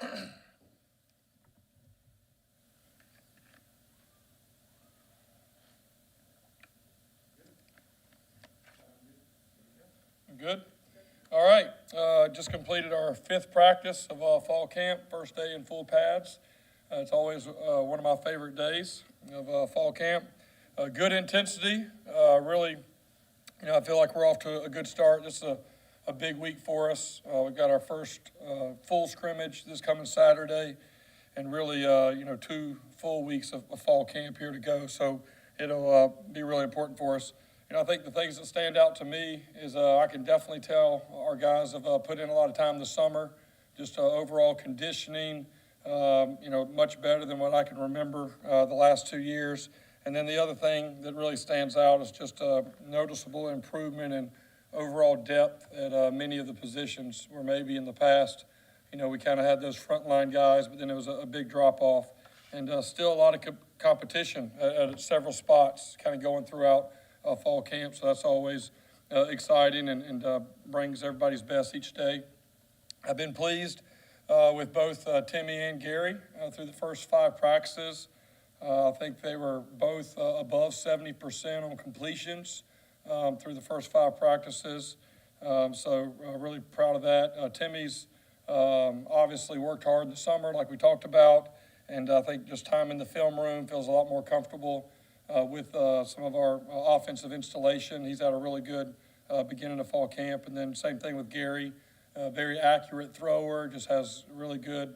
Good. All right. Just completed our 5th practice of fall camp, first day in full pads. It's always one of my favorite days of fall camp. Good intensity. Really, I feel like we're off to a good start. This is a big week for us. We've got our first full scrimmage this coming Saturday, and really, 2 full weeks of fall camp here to go. So it'll be really important for us. I think the things that stand out to me is I can definitely tell our guys have put in a lot of time this summer, just overall conditioning, much better than what I can remember the last 2 years. And then the other thing that really stands out is just a noticeable improvement in overall depth at many of the positions where maybe in the past, we kind of had those frontline guys, but then it was a big drop-off. And still a lot of competition at several spots kind of going throughout fall camp, so that's always exciting and brings everybody's best each day. I've been pleased with both Timmy and Gary through the first 5 practices. I think they were both above 70% on completions through the first 5 practices, so really proud of that. Timmy's obviously worked hard this summer like we talked about, and I think just time in the film room feels a lot more comfortable with some of our offensive installation. He's had a really good beginning of fall camp. And then same thing with Gary, very accurate thrower, just has really good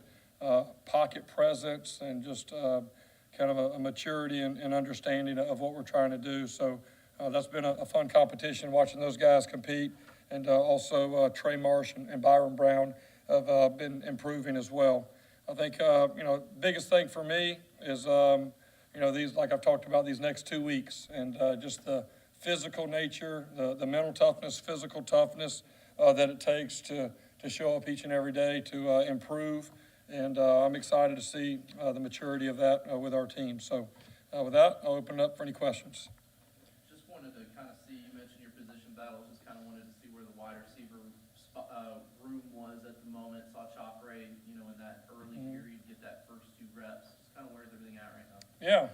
pocket presence and just kind of a maturity and understanding of what we're trying to do. So that's been a fun competition, watching those guys compete. And also Trey Marsh and Byron Brown have been improving as well. I think, biggest thing for me is, these, like I've talked about, these next 2 weeks, and just the physical nature, the mental toughness, physical toughness that it takes to show up each and every day to improve. And I'm excited to see the maturity of that with our team. So with that, I'll open it up for any questions. Just wanted to kind of see, you mentioned your position battles, just kind of wanted to see where the wide receiver room was at the moment. Saw Chopre, in that early period, get that first 2 reps. Just kind of where's everything at right now? Yeah,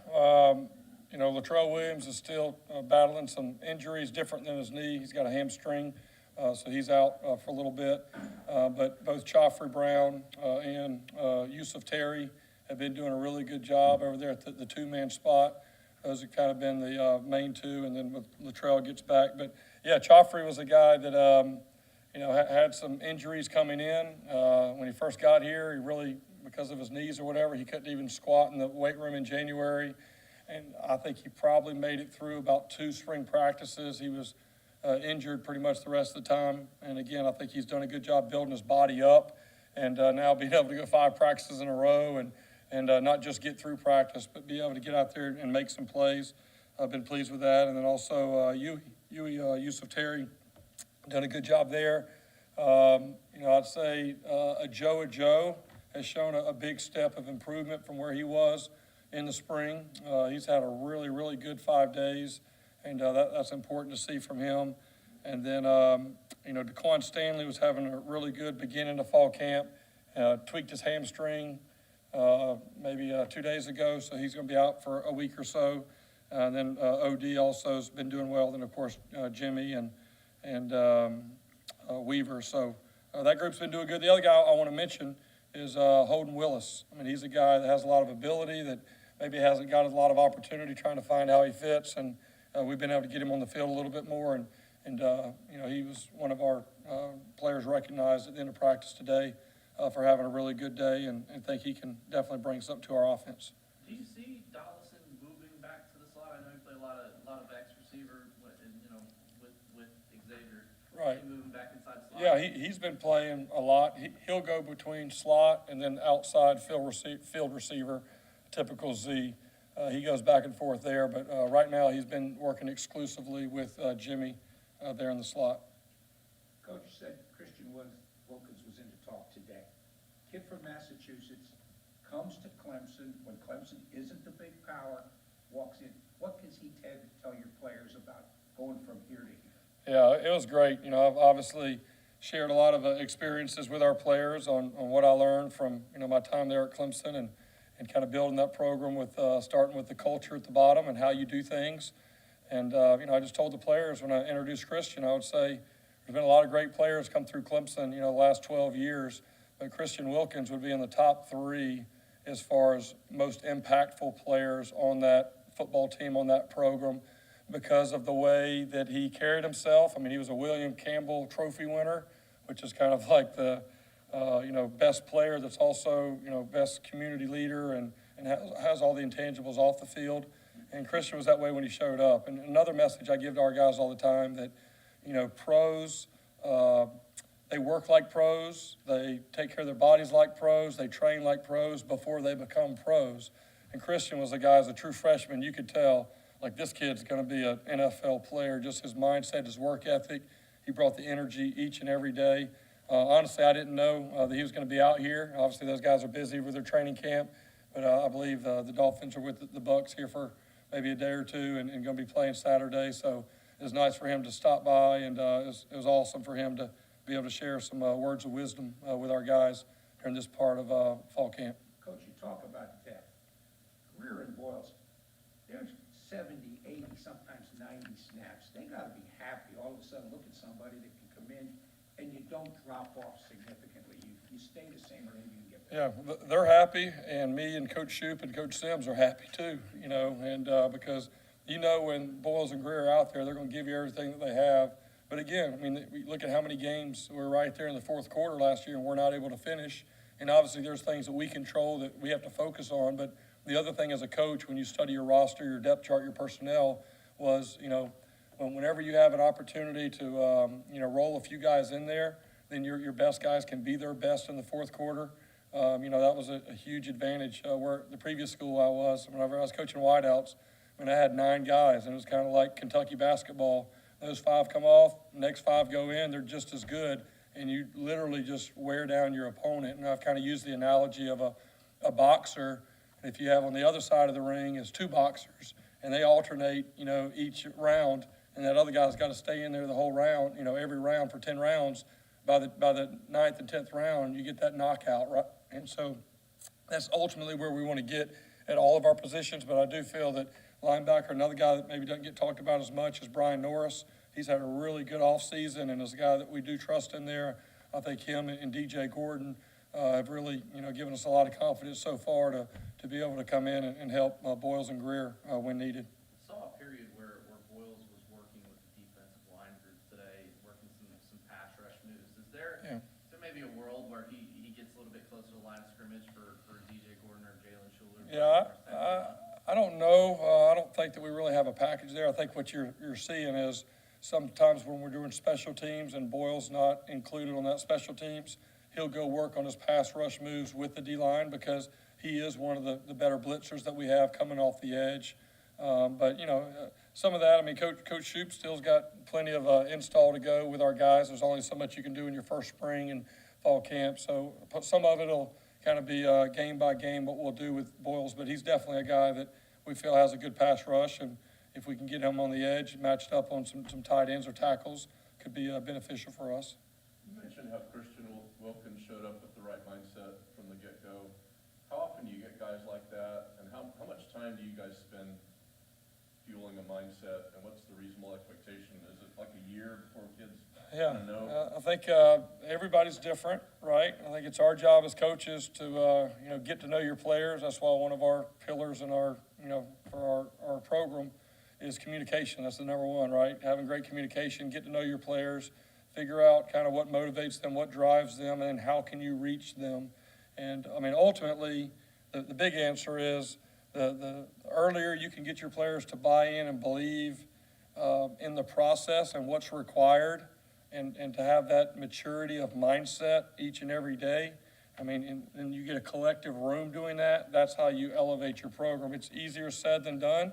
Latrell Williams is still battling some injuries different than his knee. He's got a hamstring, so he's out for a little bit. But both Chopre Brown and Yusuf Terry have been doing a really good job over there at the 2-man spot. Those have kind of been the main 2, and then with Latrell gets back. But, yeah, Chopre was a guy that, had some injuries coming in. When he first got here, he really, because of his knees or whatever, he couldn't even squat in the weight room in January. And I think he probably made it through about 2 spring practices. He was injured pretty much the rest of the time. And again, I think he's done a good job building his body up, and now being able to go 5 practices in a row and not just get through practice, but be able to get out there and make some plays. I've been pleased with that. And then also Yusuf Terry done a good job there. I'd say Joe has shown a big step of improvement from where he was in the spring. He's had a really, really good 5 days, and that's important to see from him. And then, Daquan Stanley was having a really good beginning of fall camp, tweaked his hamstring maybe 2 days ago, so he's going to be out for a week or so. And then OD also has been doing well. Then, of course, Jimmy and Weaver. So that group's been doing good. The other guy I want to mention is Holden Willis. I mean, he's a guy that has a lot of ability that maybe hasn't got a lot of opportunity trying to find how he fits, and we've been able to get him on the field a little bit more, and he was one of our players recognized at the end of practice today for having a really good day, and think he can definitely bring something to our offense. Do you see Dollison moving back to the slot? I know you play a lot of X receiver, with Xavier. Right. Moving back inside slot. Yeah, he's been playing a lot. He'll go between slot and then outside field receiver, typical Z. He goes back and forth there, but right now he's been working exclusively with Jimmy there in the slot. Coach said Christian Wilkins was in to talk today. Kid from Massachusetts comes to Clemson when Clemson isn't the big power, walks in. What can he tell your players about going from here to here? Yeah, it was great. Obviously, shared a lot of experiences with our players on what I learned from, my time there at Clemson and kind of building that program with starting with the culture at the bottom and how you do things. And, I just told the players when I introduced Christian, I would say there's been a lot of great players come through Clemson, the last 12 years, but Christian Wilkins would be in the top 3 as far as most impactful players on that football team, on that program, because of the way that he carried himself. I mean, he was a William Campbell Trophy winner, which is kind of like the, best player that's also, best community leader and has all the intangibles off the field. And Christian was that way when he showed up. And another message I give to our guys all the time that, pros, they work like pros, they take care of their bodies like pros, they train like pros before they become pros. And Christian was a guy, as a true freshman, you could tell, like, this kid's going to be an NFL player, just his mindset, his work ethic. He brought the energy each and every day. Honestly, I didn't know that he was going to be out here. Obviously, those guys are busy with their training camp, but I believe the Dolphins are with the Bucs here for maybe a day or two and going to be playing Saturday. So it was nice for him to stop by, and it was awesome for him to be able to share some words of wisdom with our guys during this part of fall camp. Coach, you talk about depth. Grier and Boyles, there's 70, 80, sometimes 90 snaps. They got to be happy all of a sudden look at somebody that can come in and you don't drop off significantly. You stay the same or maybe you get better. Yeah, they're happy, and me and Coach Shoup and Coach Sims are happy too, and because, when Boyles and Grier are out there, they're going to give you everything that they have. But again, I mean, we look at how many games were right there in the fourth quarter last year and we're not able to finish. And obviously there's things that we control that we have to focus on. But the other thing as a coach, when you study your roster, your depth chart, your personnel, was, whenever you have an opportunity to, roll a few guys in there, then your best guys can be their best in the fourth quarter. That was a huge advantage where the previous school I was, whenever I was coaching wideouts, when I had 9 guys, and it was kind of like Kentucky basketball. Those 5 come off, next 5 go in, they're just as good, and you literally just wear down your opponent. And I've kind of used the analogy of a boxer. If you have on the other side of the ring is 2 boxers, and they alternate, each round, and that other guy's got to stay in there the whole round, every round for 10 rounds. By the 9th and 10th round, you get that knockout, right? And so that's ultimately where we want to get at all of our positions, but I do feel that linebacker, another guy that maybe doesn't get talked about as much, is Brian Norris. He's had a really good offseason and is a guy that we do trust in there. I think him and DJ Gordon have really, given us a lot of confidence so far to be able to come in and help Boyles and Grier when needed. I saw a period where Boyles was working with the defensive line group today, working some pass rush moves. Is there maybe a world where he gets a little bit closer to the line of scrimmage for DJ Gordon or Jalen Schuler? Yeah, I don't know. I don't think that we really have a package there. I think what you're seeing is sometimes when we're doing special teams and Boyle's not included on that special teams, he'll go work on his pass rush moves with the D-line because he is one of the better blitzers that we have coming off the edge. But, some of that, Coach Shoup still's got plenty of install to go with our guys. There's only so much you can do in your first spring and fall camp. So some of it will kind of be game by game what we'll do with Boyles, but he's definitely a guy that we feel has a good pass rush, and if we can get him on the edge, matched up on some tight ends or tackles, could be beneficial for us. You mentioned how Christian Wilkins showed up with the right mindset from the get-go. How often do you get guys like that, and how much time do you guys spend fueling a mindset, and what's the reasonable expectation? Is it like a year before kids know? I think everybody's different, right? I think it's our job as coaches to get to know your players. That's why one of our pillars in our for our program is communication. That's the number one, right? Having great communication, get to know your players, figure out kind of what motivates them, what drives them, and how can you reach them. And ultimately, the big answer is the earlier you can get your players to buy in and believe in the process and what's required, and to have that maturity of mindset each and every day. And you get a collective room doing that. That's how you elevate your program. It's easier said than done,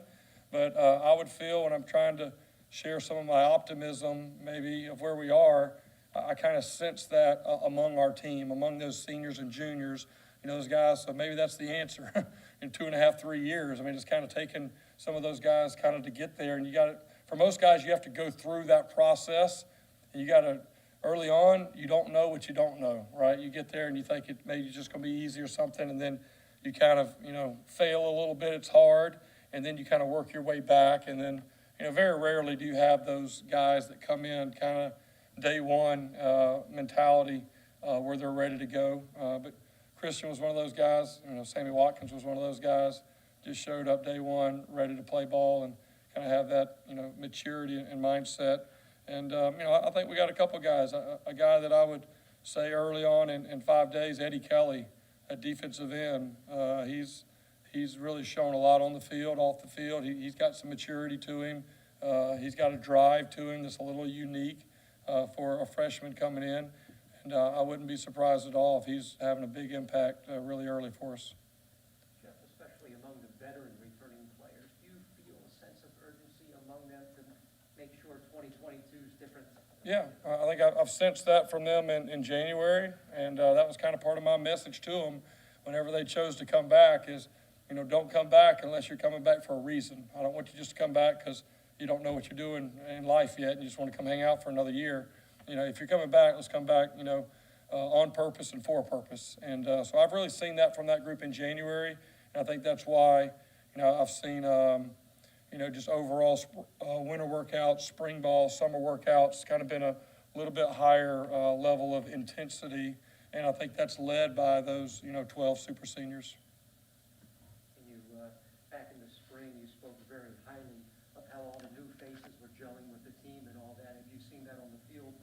but I would feel when I'm trying to share some of my optimism maybe of where we are, I kind of sense that among our team, among those seniors and juniors, those guys. So maybe that's the answer in 2.5, 3 years. It's kind of taken some of those guys kind of to get there. And for most guys, you have to go through that process, and you got to early on, you don't know what you don't know, right? You get there and you think it maybe just going to be easy or something, and then you kind of, fail a little bit. It's hard, and then you kind of work your way back, and then, very rarely do you have those guys that come in kind of day one mentality where they're ready to go. But Christian was one of those guys. Sammy Watkins was one of those guys. Just showed up day one, ready to play ball and kind of have that, maturity and mindset. And, I think we got a couple guys. A guy that I would say early on in 5 days, Eddie Kelly, a defensive end. He's really shown a lot on the field, off the field. He's got some maturity to him. He's got a drive to him that's a little unique for a freshman coming in. And I wouldn't be surprised at all if he's having a big impact really early for us. Jeff, especially among the veteran returning players, do you feel a sense of urgency among them to make sure 2022 is different? Yeah, I think I've sensed that from them in January, and that was kind of part of my message to them whenever they chose to come back is, don't come back unless you're coming back for a reason. I don't want you just to come back because you don't know what you're doing in life yet and you just want to come hang out for another year. If you're coming back, let's come back, on purpose and for a purpose. And so I've really seen that from that group in January, and I think that's why, I've seen, just overall winter workouts, spring ball, summer workouts, kind of been a little bit higher level of intensity, and I think that's led by those, 12 super seniors. And you, back in the spring, you spoke very highly of how all the new faces were gelling with the team and all that. Have you seen that on the field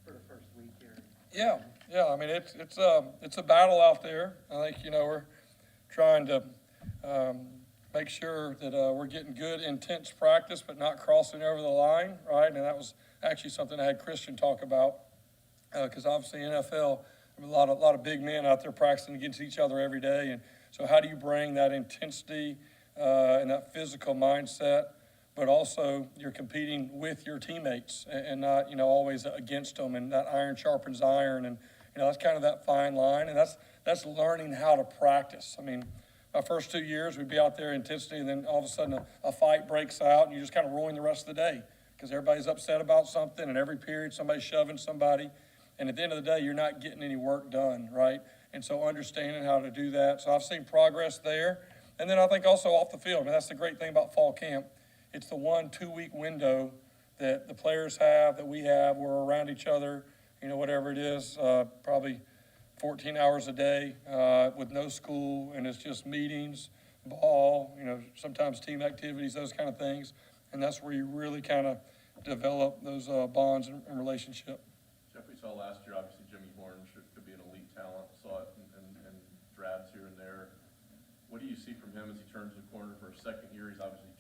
for the first week here? Yeah. I mean, it's a battle out there. I think, we're trying to make sure that we're getting good, intense practice, but not crossing over the line, right? And that was actually something I had Christian talk about, because obviously NFL, a lot of big men out there practicing against each other every day. And so how do you bring that intensity and that physical mindset, but also you're competing with your teammates and not, always against them, and that iron sharpens iron. And, that's kind of that fine line, and that's learning how to practice. I mean, my first 2 years, we'd be out there intensity, and then all of a sudden a fight breaks out, and you just kind of ruin the rest of the day because everybody's upset about something, and every period somebody's shoving somebody. And at the end of the day, you're not getting any work done, right? And so understanding how to do that. So I've seen progress there. And then I think also off the field. I mean, that's the great thing about fall camp. It's the 1-2 week window that the players have, that we have. We're around each other, whatever it is, probably 14 hours a day with no school, and it's just meetings, ball, sometimes team activities, those kind of things. And that's where you really kind of develop those bonds and relationship. Jeff, we saw last year, obviously Jimmy Horn could be an elite talent, saw it in drafts here and there. What do you see from him as he turns the corner for a second year? He's obviously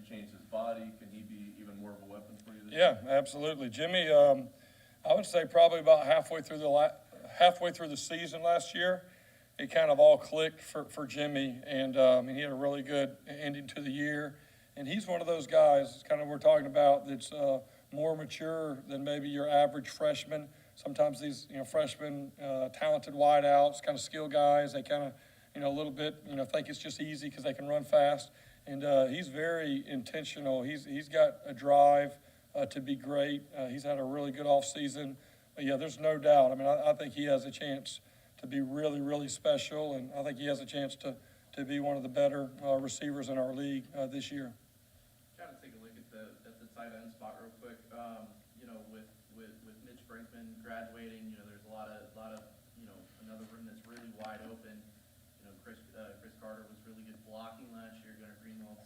changed his body. Can he be even more of a weapon for you this year? Yeah, absolutely. Jimmy, I would say probably about halfway through the season last year, it kind of all clicked for Jimmy, and he had a really good ending to the year. And he's one of those guys, kind of we're talking about, that's more mature than maybe your average freshman. Sometimes these, freshmen, talented wideouts, kind of skill guys, they kind of, a little bit, think it's just easy because they can run fast. And he's very intentional. He's got a drive to be great. He's had a really good offseason. But yeah, there's no doubt. I mean, I think he has a chance to be really, really special, and I think he has a chance to be one of the better receivers in our league this year. Trying to take a look at the tight end spot real quick. With Mitch Brinkman graduating, there's a lot of another room that's really wide open. Chris Carter was really good blocking last year. Gunnar Greenwald's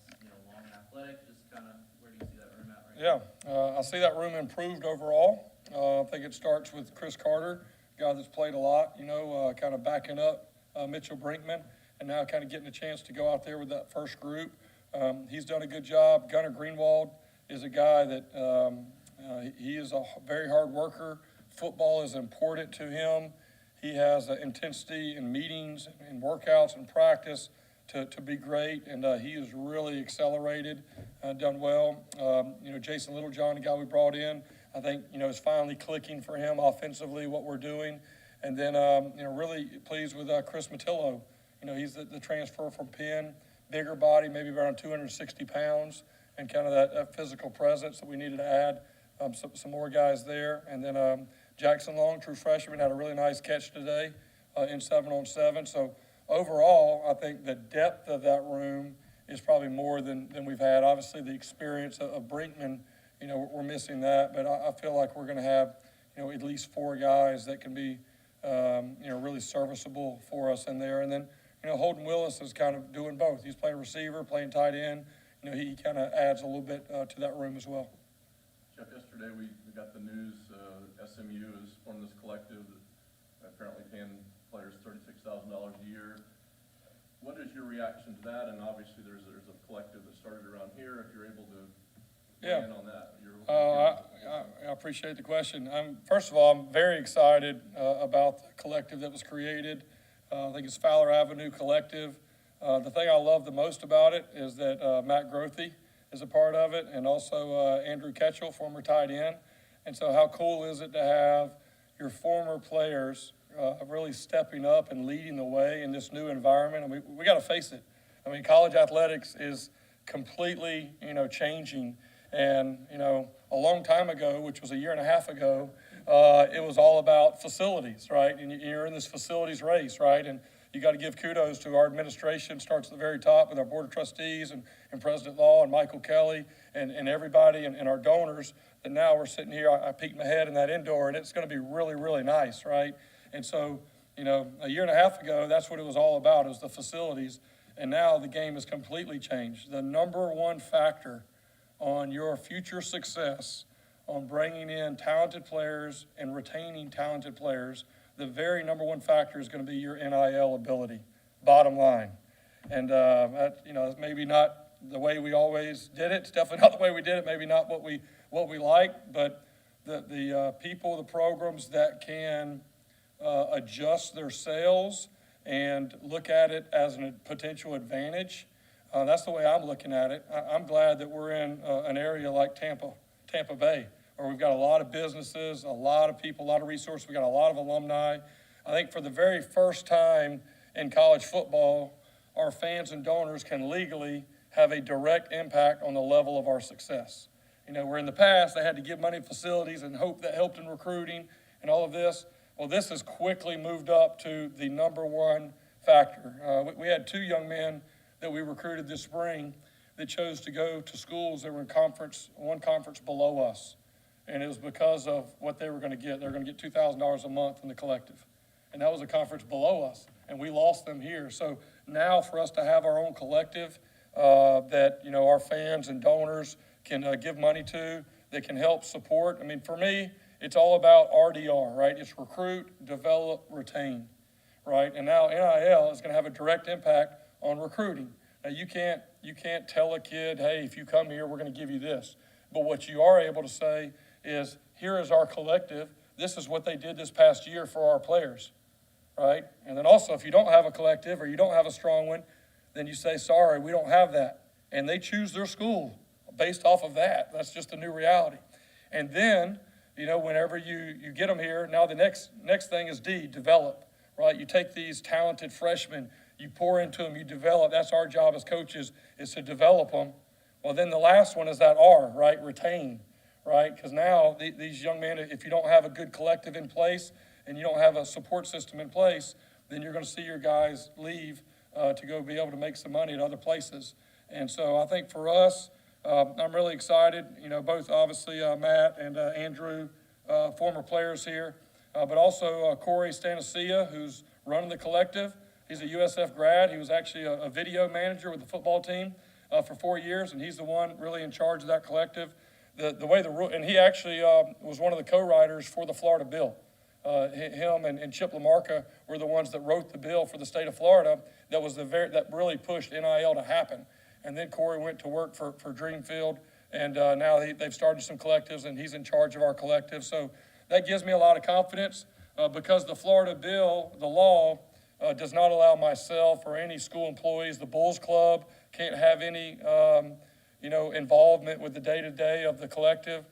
long and athletic. Just kind of where do you see that room at right now? Yeah, I see that room improved overall. I think it starts with Chris Carter, a guy that's played a lot. Kind of backing up Mitchell Brinkman, and now kind of getting a chance to go out there with that first group. He's done a good job. Gunnar Greenwald is a guy that he is a very hard worker. Football is important to him. He has intensity in meetings and workouts and practice to be great, and he has really accelerated, done well. Jason Littlejohn, the guy we brought in, I think, is finally clicking for him offensively what we're doing. And then, really pleased with Chris Matillo. He's the transfer from Penn, bigger body, maybe around 260 pounds, and kind of that physical presence that we needed to add some more guys there. And then Jackson Long, true freshman, had a really nice catch today in 7-on-7. So overall, I think the depth of that room is probably more than we've had. Obviously, the experience of Brinkman, we're missing that, but I feel like we're going to have, at least 4 guys that can be, really serviceable for us in there. And then, Holden Willis is kind of doing both. He's playing receiver, playing tight end. He kind of adds a little bit to that room as well. Jeff, yesterday we got the news, SMU has formed this collective that apparently paying players $36,000 a year. What is your reaction to that? And obviously there's a collective that started around here. If you're able to weigh in on that. I appreciate the question. First of all, I'm very excited about the collective that was created. I think it's Fowler Avenue Collective. The thing I love the most about it is that Matt Grothy is a part of it, and also Andrew Ketchell, former tight end. And so how cool is it to have your former players really stepping up and leading the way in this new environment? I mean, we got to face it. I mean, college athletics is completely, changing. And, a long time ago, which was a year and a half ago, it was all about facilities, right? And you're in this facilities race, right? And you got to give kudos to our administration. Starts at the very top with our board of trustees and President Law and Michael Kelly and everybody and our donors. And now we're sitting here. I peeked my head in that indoor, and it's going to be really, really nice, right? And so, a year and a half ago, that's what it was all about. It was the facilities. And now the game has completely changed. The number one factor on your future success, on bringing in talented players and retaining talented players, the very number one factor is going to be your NIL ability, bottom line. And, that's maybe not the way we always did it. It's definitely not the way we did it, maybe not what we like, but the people, the programs that can adjust their sales and look at it as a potential advantage, that's the way I'm looking at it. I'm glad that we're in an area like Tampa Bay, where we've got a lot of businesses, a lot of people, a lot of resources. We got a lot of alumni. I think for the very first time in college football, our fans and donors can legally have a direct impact on the level of our success. Where in the past they had to give money to facilities and hope that helped in recruiting and all of this. Well, this has quickly moved up to the number one factor. We had 2 young men that we recruited this spring that chose to go to schools that were in one conference below us. And it was because of what they were going to get. They were going to get $2,000 a month in the collective. And that was a conference below us. And we lost them here. So now for us to have our own collective that, our fans and donors can give money to, that can help support. I mean, for me, it's all about RDR, right? It's recruit, develop, retain, right? And now NIL is going to have a direct impact on recruiting. Now, you can't tell a kid, hey, if you come here, we're going to give you this. But what you are able to say is, here is our collective. This is what they did this past year for our players, right? And then also, if you don't have a collective or you don't have a strong one, then you say, sorry, we don't have that. And they choose their school based off of that. That's just a new reality. And then, whenever you get them here, now the next thing is develop, right? You take these talented freshmen, you pour into them, you develop. That's our job as coaches, is to develop them. Well, then the last one is that R, right? Retain, right? Because now these young men, if you don't have a good collective in place and you don't have a support system in place, then you're going to see your guys leave to go be able to make some money at other places. And so I think for us, I'm really excited. Both obviously Matt and Andrew, former players here, but also Corey Stanacia, who's running the collective. He's a USF grad. He was actually a video manager with the football team for 4 years, and he's the one really in charge of that collective. And he actually was one of the co-writers for the Florida bill. Him and Chip LaMarca were the ones that wrote the bill for the state of Florida that really pushed NIL to happen. And then Corey went to work for Dreamfield, and now they've started some collectives, and he's in charge of our collective. So that gives me a lot of confidence because the Florida bill, the law, does not allow myself or any school employees. The Bulls Club can't have any, involvement with the day-to-day of the collective.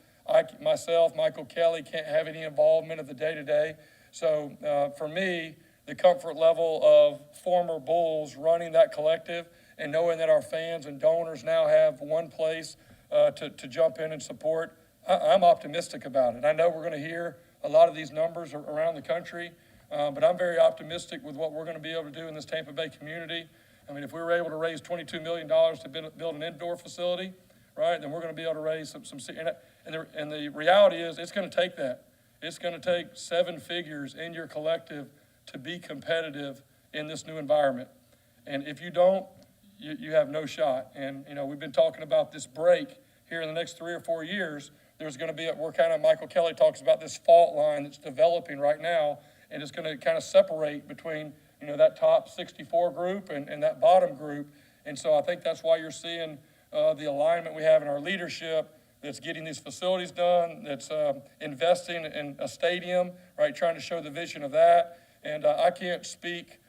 Myself, Michael Kelly, can't have any involvement of the day-to-day. So for me, the comfort level of former Bulls running that collective and knowing that our fans and donors now have one place to jump in and support, I'm optimistic about it. I know we're going to hear a lot of these numbers around the country. But I'm very optimistic with what we're going to be able to do in this Tampa Bay community. I mean, if we were able to raise $22 million to build an indoor facility, right, then we're going to be able to raise some and the reality is it's going to take that. It's going to take 7 figures in your collective to be competitive in this new environment. And if you don't, you have no shot. And, we've been talking about this break here in the next 3 or 4 years. There's going to be, Michael Kelly talks about this fault line that's developing right now, and it's going to kind of separate between, that top 64 group and that bottom group. And so I think that's why you're seeing the alignment we have in our leadership that's getting these facilities done, that's investing in a stadium, right, trying to show the vision of that. And I can't speak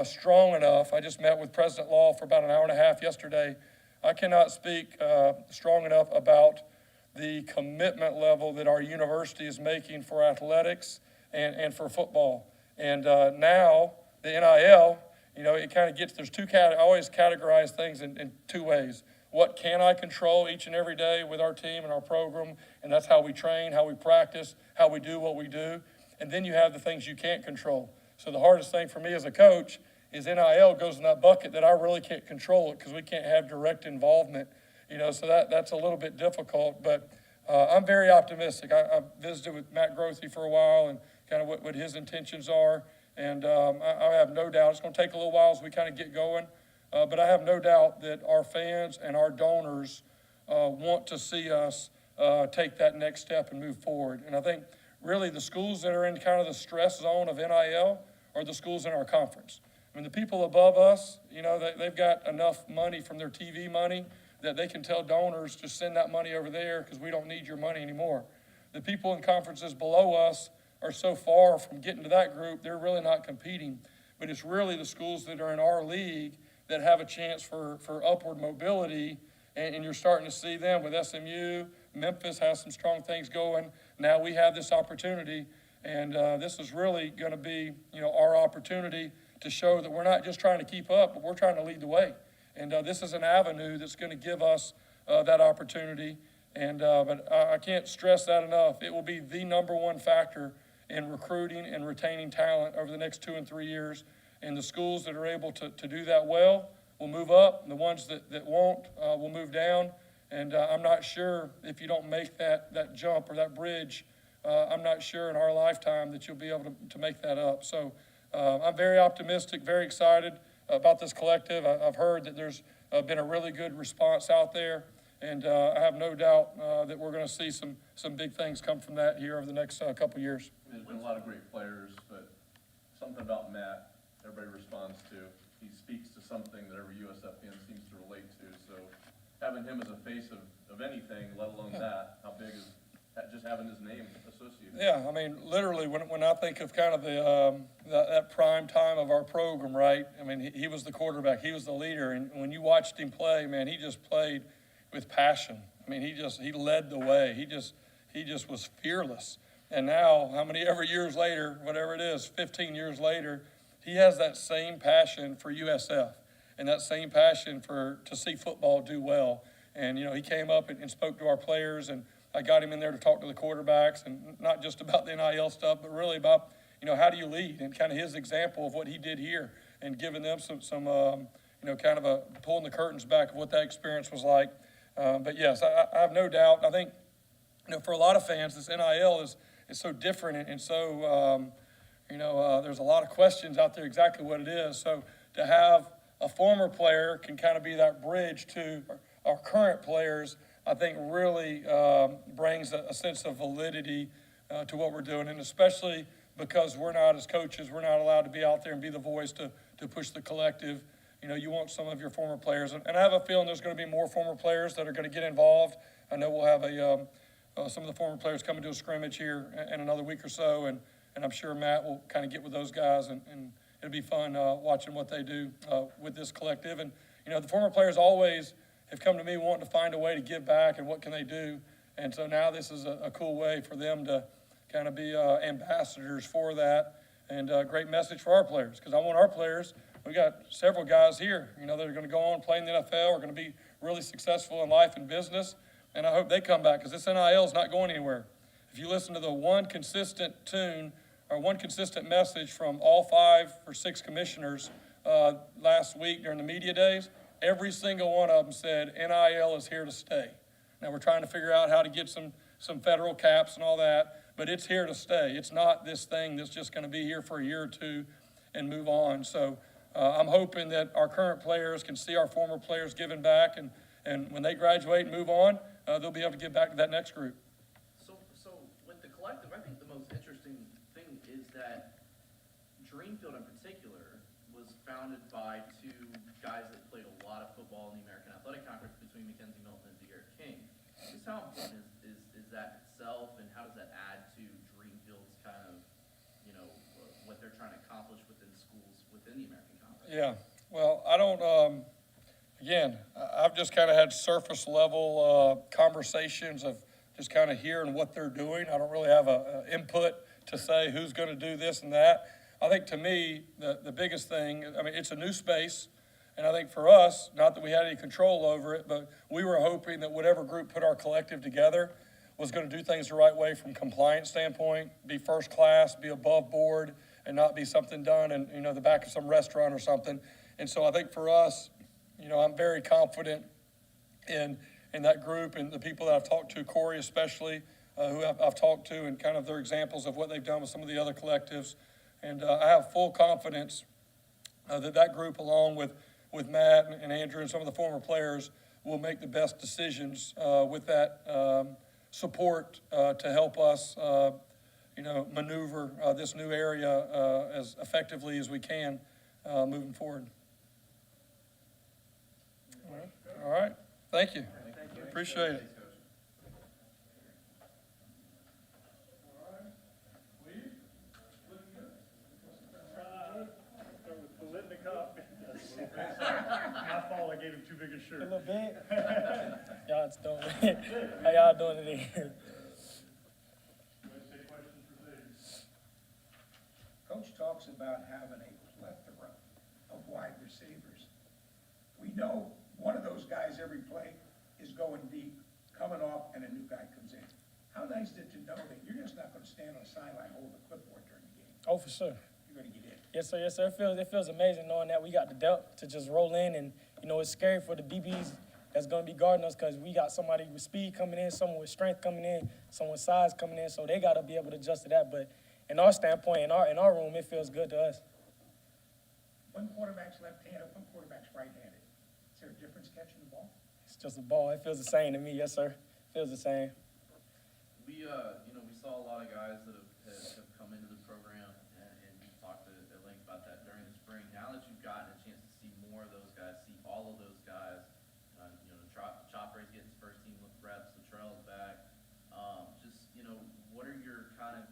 strong enough. I just met with President Law for about an hour and a half yesterday. I cannot speak strong enough about the commitment level that our university is making for athletics and for football. And now the NIL, it kind of gets, I always categorize things in 2 ways. What can I control each and every day with our team and our program? And that's how we train, how we practice, how we do what we do. And then you have the things you can't control. So the hardest thing for me as a coach is NIL goes in that bucket that I really can't control it because we can't have direct involvement. So that's a little bit difficult. But I'm very optimistic. I visited with Matt Grothe for a while and kind of what his intentions are. And I have no doubt it's going to take a little while as we kind of get going. But I have no doubt that our fans and our donors want to see us take that next step and move forward. And I think really the schools that are in kind of the stress zone of NIL are the schools in our conference. I mean, the people above us, they've got enough money from their TV money that they can tell donors to send that money over there because we don't need your money anymore. The people in conferences below us are so far from getting to that group, they're really not competing. But it's really the schools that are in our league that have a chance for upward mobility, and you're starting to see them with SMU. Memphis has some strong things going. Now we have this opportunity, and this is really going to be, our opportunity to show that we're not just trying to keep up, but we're trying to lead the way. And this is an avenue that's going to give us that opportunity. And but I can't stress that enough. It will be the number one factor in recruiting and retaining talent over the next 2 and 3 years. And the schools that are able to do that well will move up. And the ones that won't will move down. And I'm not sure if you don't make that jump or that bridge, I'm not sure in our lifetime that you'll be able to make that up. So I'm very optimistic, very excited about this collective. I've heard that there's been a really good response out there. And I have no doubt that we're going to see some big things come from that here over the next couple of years. There's been a lot of great players, but something about Matt, everybody responds to. He speaks to something that every USF fan seems to relate to. So having him as a face of anything, let alone that, how big is that, just having his name associated? Yeah, I mean, literally, when I think of kind of that prime time of our program, right? I mean, he was the quarterback, he was the leader, and when you watched him play, man, he just played with passion. I mean, he led the way. He just was fearless. And now, how many ever years later, whatever it is, 15 years later, he has that same passion for USF and that same passion to see football do well. And, he came up and spoke to our players, and I got him in there to talk to the quarterbacks, and not just about the NIL stuff, but really about, how do you lead, and kind of his example of what he did here and giving them some kind of a pulling the curtains back of what that experience was like. But yes, I have no doubt. I think, for a lot of fans, this NIL is so different, and so, there's a lot of questions out there exactly what it is. So to have a former player can kind of be that bridge to our current players, I think really brings a sense of validity to what we're doing, and especially because we're not, as coaches, we're not allowed to be out there and be the voice to push the collective. You want some of your former players. And I have a feeling there's going to be more former players that are going to get involved. I know we'll have some of the former players coming to a scrimmage here in another week or so, and I'm sure Matt will kind of get with those guys, and it'll be fun watching what they do with this collective. And, the former players always have come to me wanting to find a way to give back and what can they do. And so now this is a cool way for them to kind of be ambassadors for that, and a great message for our players, because I want our players. We got several guys here, that are going to go on and play in the NFL, are going to be really successful in life and business, and I hope they come back, because this NIL is not going anywhere. if you listen to the one consistent tune or one consistent message from all 5 or 6 commissioners last week during the media days, every single one of them said NIL is here to stay. Now, we're trying to figure out how to get some federal caps and all that, but it's here to stay. It's not this thing that's just going to be here for a year or two and move on. So I'm hoping that our current players can see our former players giving back, and when they graduate and move on, they'll be able to give back to that next group. So with the collective, I think the most interesting thing is that Dreamfield in particular was founded by 2 guys that played a lot of football in the American Athletic Conference between Mackenzie Milton and De'Aaron King. Just how important is that itself, and how does that add to Dreamfield's kind of, what they're trying to accomplish within schools within the American Conference? Yeah, well, I don't, again, I've just kind of had surface level conversations of just kind of hearing what they're doing. I don't really have a input to say who's going to do this and that. I think to me, the biggest thing, I mean, it's a new space. And I think for us, not that we had any control over it, but we were hoping that whatever group put our collective together was going to do things the right way from compliance standpoint, be first class, be above board, and not be something done in, the back of some restaurant or something. And so I think for us, I'm very confident in that group and the people that I've talked to, Corey especially, who I've talked to, and kind of their examples of what they've done with some of the other collectives. And I have full confidence that group, along with Matt and Andrew and some of the former players, will make the best decisions with that support to help us, maneuver this new area as effectively as we can moving forward. All right. Thank you. Appreciate it. My fault, I gave him too big a A shirt. little bit. Y'all just doing it. How y'all doing it here? Coach talks about having a plethora of wide receivers. We know one of those guys every play is going deep, coming off, and a new guy comes in. How nice is it to know that you're just not going to stand on the sideline holding a clipboard during the game? Oh, for sure. You're going to get in. Yes, sir. Yes, sir. It feels amazing knowing that we got the depth to just roll in, and it's scary for the BBs that's going to be guarding us because we got somebody with speed coming in, someone with strength coming in, someone with size coming in, so they got to be able to adjust to that. But in our standpoint, in our room, it feels good to us. One quarterback's left-handed, one quarterback's right-handed. Is there a difference catching the ball? It's just a ball. It feels the same to me. Yes, sir. It feels the same. We saw a lot of guys that have come into the program, and we talked at length about that during the spring. Now that you've gotten a chance to see more of those guys, see all of those guys, Chopper's getting his first team reps, Latrell's back. What are your kind of,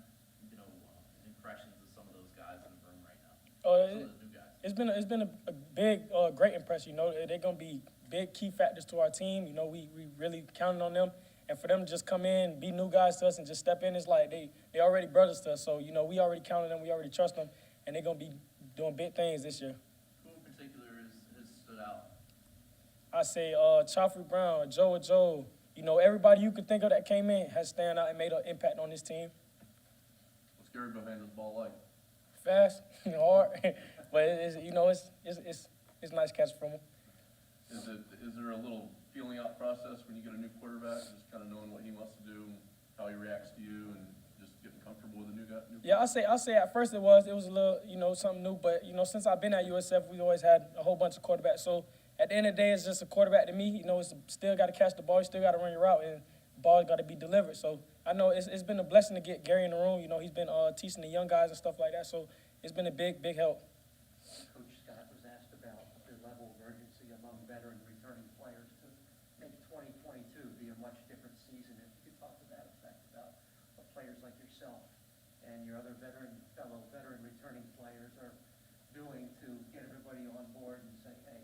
impressions of some of those guys in the room right now? Some of those new guys. It's been a big, great impression. They're going to be big key factors to our team. We really counting on them. And for them to just come in, be new guys to us, and just step in, it's like they already brothers to us. So, we already count on them, we already trust them, and they're going to be doing big things this year. Who in particular has stood out? I say Chaffrey Brown, Joe. Everybody you could think of that came in has stand out and made an impact on this team. What's Gary behind this ball like? Fast, hard, but it's nice catch from him. Is there a little feeling out process when you get a new quarterback, just kind of knowing what he wants to do, how he reacts to you, and just getting comfortable with a new guy? Yeah, I'll say at first it was a little, something new, but, since I've been at USF, we always had a whole bunch of quarterbacks. So at the end of the day, it's just a quarterback to me. It's still got to catch the ball, you still got to run your route, and the ball's got to be delivered. So I know it's been a blessing to get Gary in the room. He's been teaching the young guys and stuff like that. So it's been a big, big help. Coach Scott was asked about the level of urgency among veteran returning players to make 2022 be a much different season. If you could talk to that effect about what players like yourself and your other fellow veteran returning players are doing to get everybody on board and say, hey,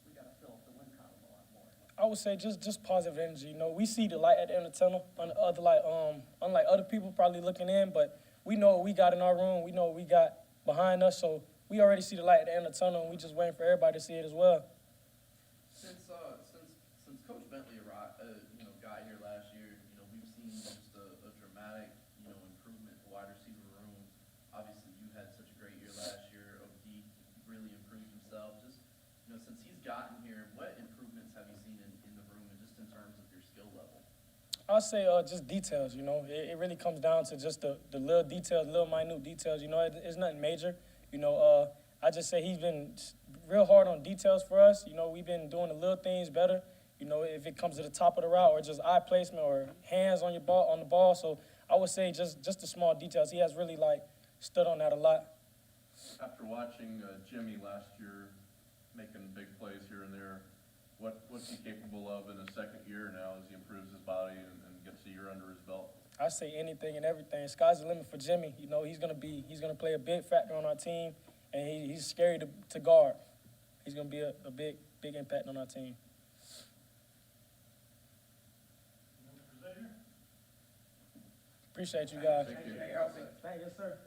we got to fill up the win column a lot more. I would say just positive energy. We see the light at the end of the tunnel. Unlike other people probably looking in, but we know what we got in our room. We know what we got behind us. So we already see the light at the end of the tunnel, and we just waiting for everybody to see it as well. Since Coach Bentley got here last year, we've seen just a dramatic I'll say just details, you know. It really comes down to just the little details, little minute details, you know. It's nothing major, you know. I just say he's been real hard on details for us. You know, we've been doing the little things better, you know, if it comes to the top of the route or just eye placement or hands on the ball. So I would say just the small details. He has really, like, stood on that a lot. After watching Jimmy last year making big plays here and there, what's he capable of in his second year now as he improves his body and gets a year under his belt? I say anything and everything. Sky's the limit for Jimmy. You know, he's gonna play a big factor on our team, and he's scary to guard. He's gonna be a big impact on our team. Appreciate you guys. Thank you. Thank you, sir.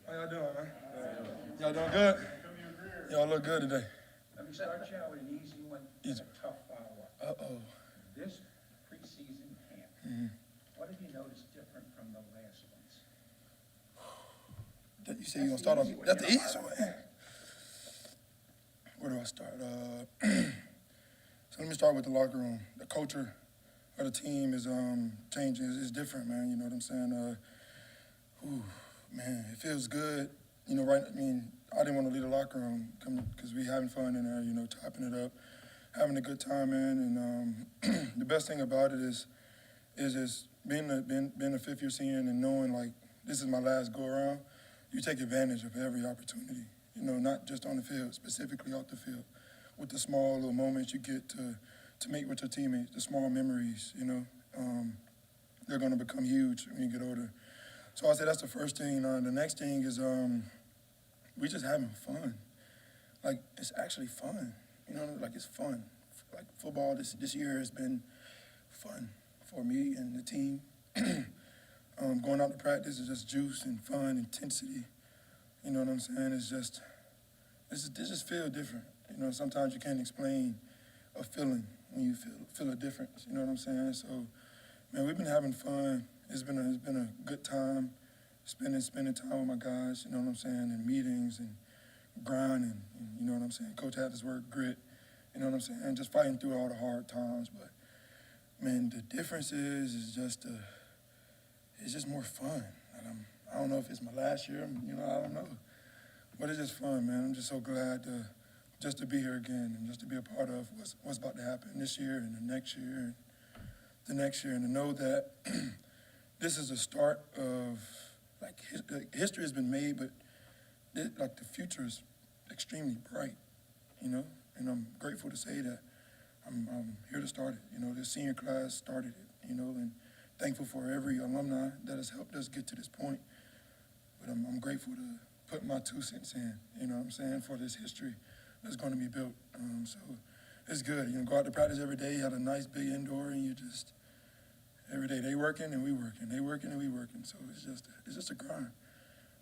How y'all doing, man? Y'all doing good? Y'all look good today. Let me start you out with an easy one and Easy. a tough follow-up. Uh-oh. This preseason camp, what have you noticed different from the last ones? You say you're gonna start off, that's the easy one. Where do I start? So let me start with the locker room. The culture of the team is changing. It's different, man. You know what I'm saying? Man, it feels good. You know, right? I mean, I didn't want to leave the locker room because we having fun in there. You know, chopping it up, having a good time, man. And the best thing about it is being a fifth-year senior and knowing like this is my last go around. You take advantage of every opportunity. You know, not just on the field, specifically off the field, with the small little moments you get to make with your teammates, the small memories. You know, they're going to become huge when you get older. So I say that's the first thing. The next thing is we just having fun. Like, it's actually fun. You know, like it's fun. Like football this year has been fun for me and the team. Going out to practice is just juice and fun, intensity. You know what I'm saying? It's just, this just feel different. You know, sometimes you can't explain a feeling when you feel a difference. You know what I'm saying? So, man, we've been having fun. It's been a good time spending time with my guys, you know what I'm saying, in meetings and grinding, and you know what I'm saying. Coach had his word grit, you know what I'm saying, just fighting through all the hard times. But man, the difference is just it's just more fun. And I don't know if it's my last year, you know, I don't know, but it's just fun, man. I'm just so glad to be here again and just to be a part of what's about to happen this year and the next year and the next year, and to know that. This is the start of, like, history has been made, but like the future is extremely bright, you know? And I'm grateful to say that I'm here to start it. You know, the senior class started it, you know, and thankful for every alumni that has helped us get to this point. But I'm grateful to put my 2 cents in, you know what I'm saying, for this history that's going to be built. So it's good. You know, go out to practice every day, have a nice big indoor, and you just, every day they working and we working, they working and we working. So it's just a grind,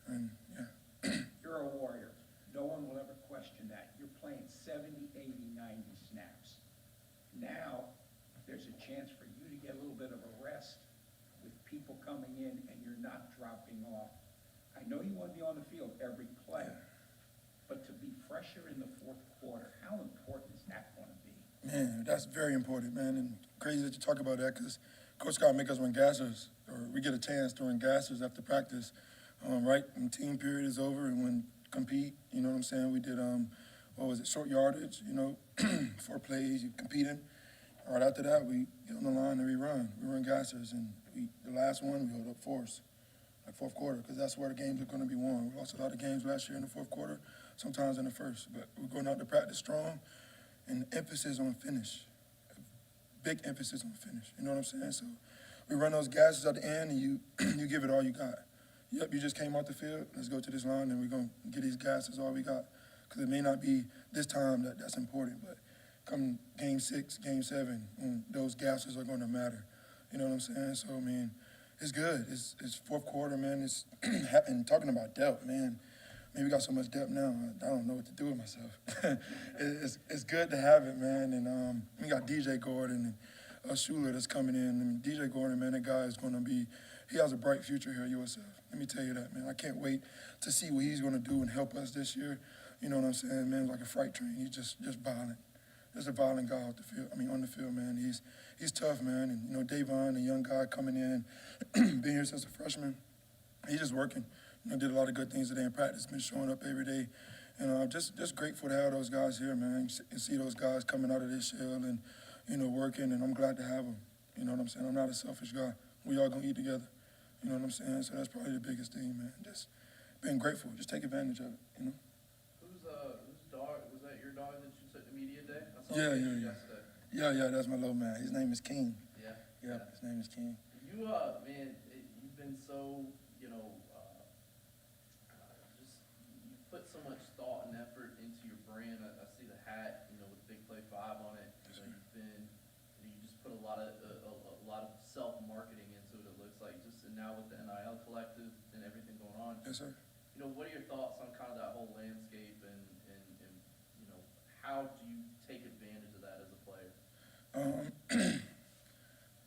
and yeah. You're a warrior. No one will ever question that. You're playing 70, 80, 90 snaps. Now, there's a chance for you to get a little bit of a rest with people coming in and you're not dropping off. I know you want to be on the field every play, but to be fresher in the fourth quarter, how important is that going to be? Man, that's very important, man, and crazy that you talk about that because Coach Scott make us run gassers, or we get a chance to run gassers after practice, right when team period is over and when compete, you know what I'm saying? We did, short yardage, you know, 4 plays, you competing. Right after that, we get on the line and we run gassers, and the last one, we hold up force, like fourth quarter, because that's where the games are going to be won. We lost a lot of games last year in the fourth quarter, sometimes in the first, but we're going out to practice strong, and emphasis on finish. Big emphasis on finish, you know what I'm saying? So we run those gases at the end, and you give it all you got. Yep, you just came off the field, let's go to this line, and we're going to get these gases all we got. Because it may not be this time that's important, but come game 6, game 7, those gases are going to matter. You know what I'm saying? So, I mean, it's good. It's fourth quarter, man. It's and talking about depth, man. I mean, we got so much depth now. I don't know what to do with myself. It's good to have it, man. And we got DJ Gordon and Schuler that's coming in. And DJ Gordon, man, that guy is going to be. He has a bright future here at USF. Let me tell you that, man. I can't wait to see what he's going to do and help us this year. You know what I'm saying, man? Like a freight train. He's just violent. Just a violent guy out the field. I mean, on the field, man. He's tough, man. And, you know, Daquan, the young guy coming in, being here since a freshman, he's just working. You know, did a lot of good things today in practice, been showing up every day. And I'm just grateful to have those guys here, man, and see those guys coming out of this shell and, you know, working. And I'm glad to have them. You know what I'm saying? I'm not a selfish guy. We all going to eat together. You know what I'm saying? So that's probably the biggest thing, man. Just being grateful. Just take advantage of it, you know? Whose dog, was that your dog that you took to media day? I saw Yeah, the yeah, picture yeah. yesterday. Yeah, that's my little man. His name is King. Yeah. Yeah, his name is King. You, man, you've been so, you know, just, you put so much thought and effort into your brand. I see the hat, you know, with Big Play 5 on it. Yes, You know, sir. you've been, you just put a lot of self-marketing into it, it looks like, just, and now with the NIL collective and everything going on. Yes, sir. You know, what are your thoughts on kind of that whole landscape and you know, how do you take advantage of that as a player?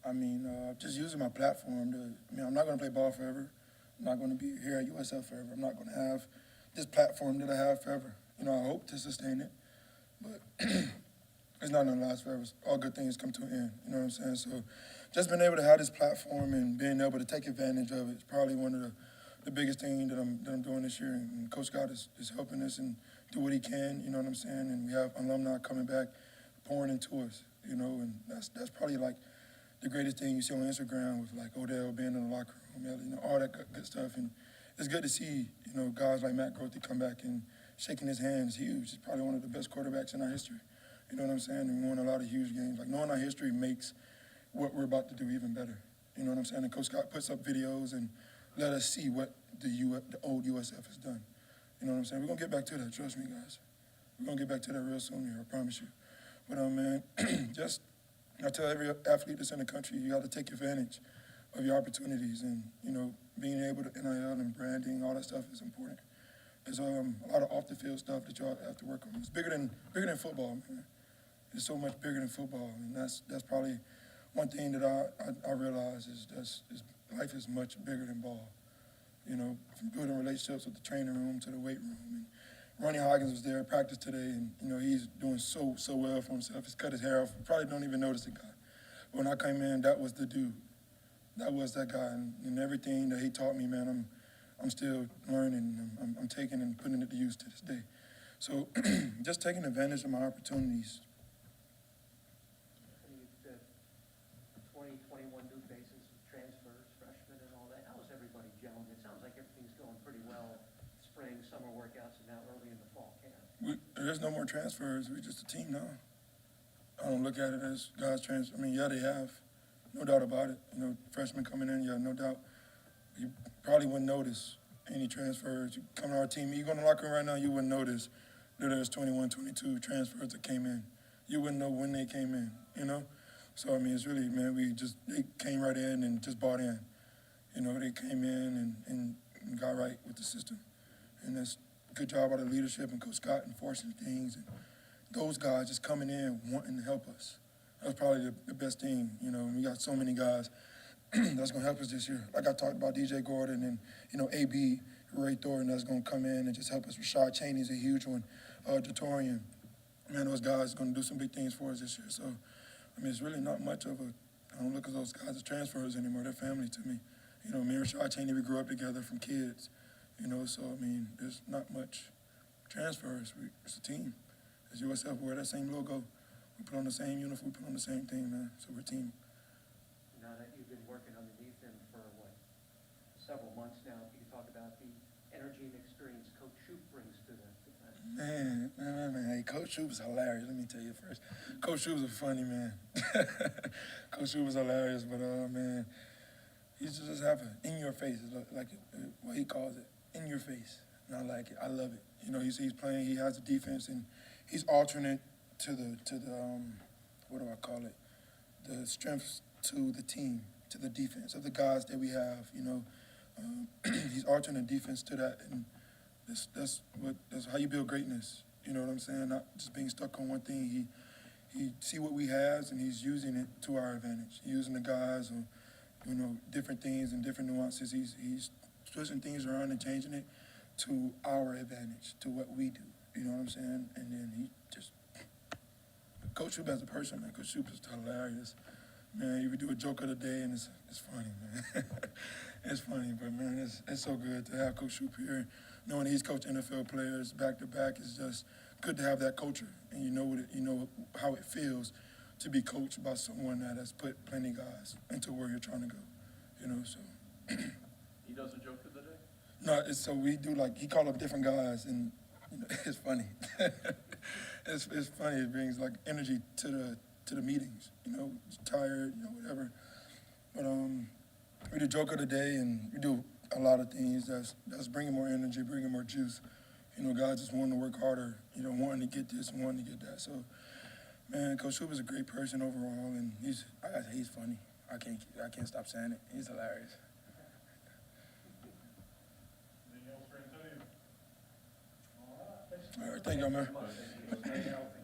I mean, just using my platform to, I mean, I'm not going to play ball forever. I'm not going to be here at USF forever. I'm not going to have this platform that I have forever. You know, I hope to sustain it, but it's not going to last forever. All good things come to an end. You know what I'm saying? So just being able to have this platform and being able to take advantage of it is probably one of the biggest things that I'm doing this year. And Coach Scott is helping us and do what he can, you know what I'm saying? And we have alumni coming back, pouring into us, you know, and that's probably like the greatest thing you see on Instagram with like Odell being in the locker room, you know, all that good stuff. And it's good to see, you know, guys like Matt Grothe come back and shaking his hand is huge. He's probably one of the best quarterbacks in our history. You know what I'm saying? And we won a lot of huge games. Like knowing our history makes what we're about to do even better. You know what I'm saying? And Coach Scott puts up videos and let us see what the old USF has done. You know what I'm saying? We're going to get back to that. Trust me, guys. We're going to get back to that real soon here. I promise you. But, man, I tell every athlete that's in the country, you got to take advantage of your opportunities. And, you know, being able to NIL and branding, all that stuff is important. There's a lot of off-the-field stuff that y'all have to work on. It's bigger than football, man. It's so much bigger than football. And that's probably one thing that I realize is life is much bigger than ball. You know, from building relationships with the training room to the weight room. And Ronnie Hoggins was there at practice today, and, you know, he's doing so well for himself. He's cut his hair off. You probably don't even notice the guy. But when I came in, that was the dude. That was that guy. And everything that he taught me, man, I'm still learning. I'm taking and putting it to use to this day. So just taking advantage of my opportunities. And you've 20, 21 new faces, transfers, freshmen and all that. How is everybody gelling? It sounds like everything's going pretty well. Spring, summer workouts, and now early in the fall camp. There's no more transfers. We're just a team now. I don't look at it as guys transfer. I mean, yeah, they have. No doubt about it. You know, freshmen coming in, yeah, no doubt. You probably wouldn't notice any transfers. You come to our team, you go in the locker room right now, you wouldn't notice that there's 21, 22 transfers that came in. You wouldn't know when they came in, you know? So, I mean, it's really, man, they came right in and just bought in. You know, they came in and got right with the system. And that's a good job out of leadership and Coach Scott enforcing things. And those guys just coming in wanting to help us. That's probably the best thing, you know. We got so many guys that's going to help us this year. Like I talked about DJ Gordon and, you know, AB, Ray Thornton that's going to come in and just help us. Rashad Cheney's a huge one. Jatorian. Man, those guys are going to do some big things for us this year. So, I mean, it's really not much of I don't look at those guys as transfers anymore. They're family to me. You know, me and Rashad Cheney, we grew up together from kids. You know, so, I mean, there's not much transfers. It's a team. As USF, we wear that same logo. We put on the same uniform, we put on the same thing, man. So we're a team. Now that you've been working underneath him for, several months now, if you could talk about the energy and experience Coach Shoup brings to the Man. Hey, Coach Shoup is hilarious. Let me tell you first. Coach Shoup is a funny man. Coach Shoup is hilarious, but, man, he just have an in-your-face, like what he calls it, in your face. And I like it. I love it. You know, he's playing, he has the defense, and he's alternate to the what do I call it? The strength to the team, to the defense, of the guys that we have, you know. He's altering the defense to that, and that's how you build greatness. You know what I'm saying? Not just being stuck on one thing. He see what we have, and he's using it to our advantage. Using the guys, or, you know, different things and different nuances. He's switching things around and changing it to our advantage, to what we do. You know what I'm saying? And then he just, Coach Shoop as a person, man. Coach Shoop is hilarious. Man, you would do a joke of the day, and it's funny, man. It's funny, but man, it's so good to have Coach Shoop here. Knowing he's coached NFL players back to back is just good to have that culture, and you know how it feels to be coached by someone that has put plenty of guys into where you're trying to go. You know, so. He does a joke of the day? No, it's so we do, like, he call up different guys, and you know, it's funny. It's funny. It brings like energy to the meetings. You know, tired, you know, whatever. But we do joke of the day, and we do a lot of things that's bringing more energy, bringing more juice. You know, guys just wanting to work harder. You know, wanting to get this and wanting to get that. So, man, Coach Shoop is a great person overall, and he's funny. I can't stop saying it. He's hilarious. Anything else for Antonio? All right, thank y'all, man. Stay healthy.